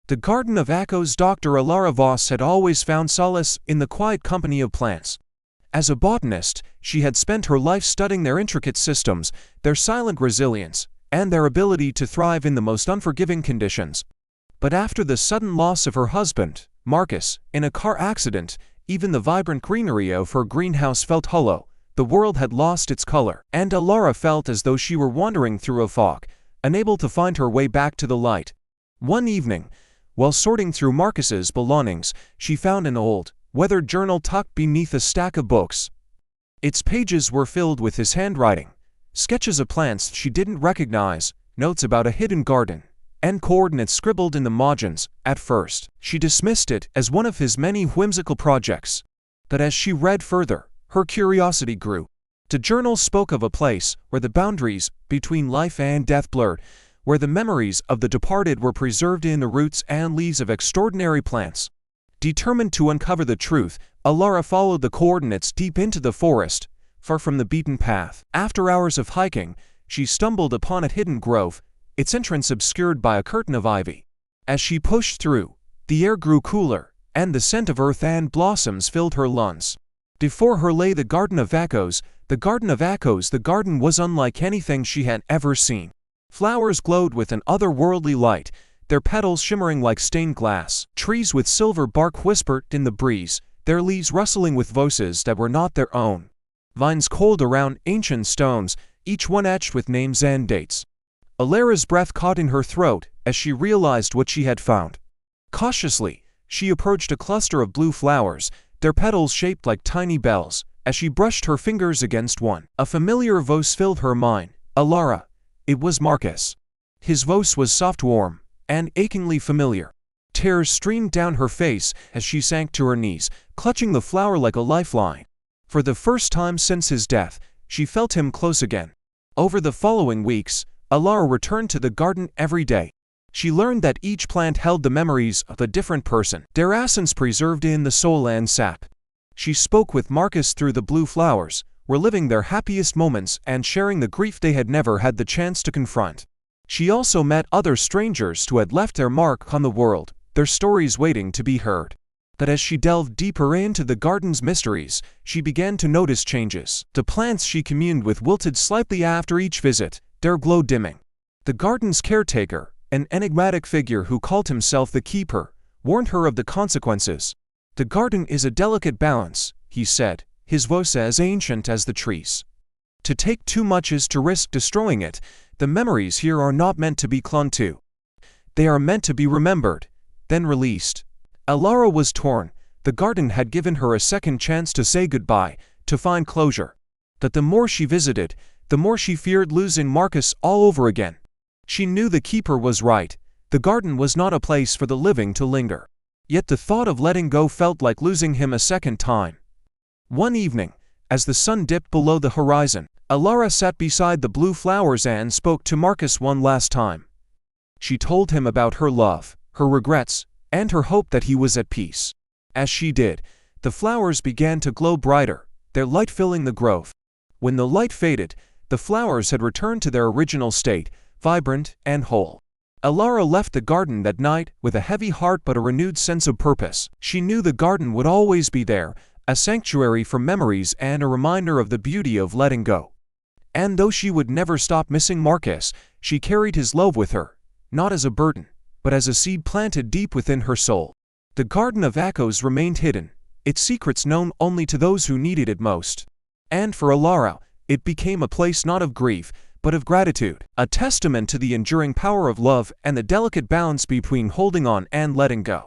The Garden of Echoes. Dr. Elara Voss had always found solace in the quiet company of plants. As a botanist, she had spent her life studying their intricate systems, their silent resilience, and their ability to thrive in the most unforgiving conditions. But after the sudden loss of her husband, Marcus, in a car accident, even the vibrant greenery of her greenhouse felt hollow. The world had lost its color, and Elara felt as though she were wandering through a fog, unable to find her way back to the light. One evening, while sorting through Marcus's belongings, she found an old, weathered journal tucked beneath a stack of books. Its pages were filled with his handwriting, sketches of plants she didn't recognize, notes about a hidden garden, and coordinates scribbled in the margins. At first, she dismissed it as one of his many whimsical projects. But as she read further, her curiosity grew. The journal spoke of a place where the boundaries between life and death blurred, where the memories of the departed were preserved in the roots and leaves of extraordinary plants. Determined to uncover the truth, Elara followed the coordinates deep into the forest, far from the beaten path. After hours of hiking, she stumbled upon a hidden grove, its entrance obscured by a curtain of ivy. As she pushed through, the air grew cooler, and the scent of earth and blossoms filled her lungs. Before her lay the Garden of Echoes. The Garden of Echoes. The garden was unlike anything she had ever seen. Flowers glowed with an otherworldly light, their petals shimmering like stained glass. Trees with silver bark whispered in the breeze, their leaves rustling with voices that were not their own. Vines coiled around ancient stones, each one etched with names and dates. Elara's breath caught in her throat as she realized what she had found. Cautiously, she approached a cluster of blue flowers, their petals shaped like tiny bells. As she brushed her fingers against one, a familiar voice filled her mind. Elara. It was Marcus. His voice was soft, warm, and achingly familiar. Tears streamed down her face as she sank to her knees, clutching the flower like a lifeline. For the first time since his death, she felt him close again. Over the following weeks, Elara returned to the garden every day. She learned that each plant held the memories of a different person, their essence preserved in the soul and sap. She spoke with Marcus through the blue flowers, reliving their happiest moments and sharing the grief they had never had the chance to confront. She also met other strangers who had left their mark on the world, their stories waiting to be heard. But as she delved deeper into the garden's mysteries, she began to notice changes. The plants she communed with wilted slightly after each visit, their glow dimming. The garden's caretaker, an enigmatic figure who called himself the keeper, warned her of the consequences. The garden is a delicate balance, he said, his voice as ancient as the trees. To take too much is to risk destroying it. The memories here are not meant to be clung to. They are meant to be remembered, then released. Elara was torn. The garden had given her a second chance to say goodbye, to find closure. But the more she visited, the more she feared losing Marcus all over again. She knew the keeper was right. The garden was not a place for the living to linger. Yet the thought of letting go felt like losing him a second time. One evening, as the sun dipped below the horizon, Elara sat beside the blue flowers and spoke to Marcus one last time. She told him about her love, her regrets, and her hope that he was at peace. As she did, the flowers began to glow brighter, their light filling the grove. When the light faded, the flowers had returned to their original state, vibrant and whole. Elara left the garden that night with a heavy heart but a renewed sense of purpose. She knew the garden would always be there, a sanctuary for memories and a reminder of the beauty of letting go. And though she would never stop missing Marcus, she carried his love with her, not as a burden, but as a seed planted deep within her soul. The Garden of Echoes remained hidden, its secrets known only to those who needed it most. And for Elara, it became a place not of grief, but of gratitude, a testament to the enduring power of love and the delicate balance between holding on and letting go.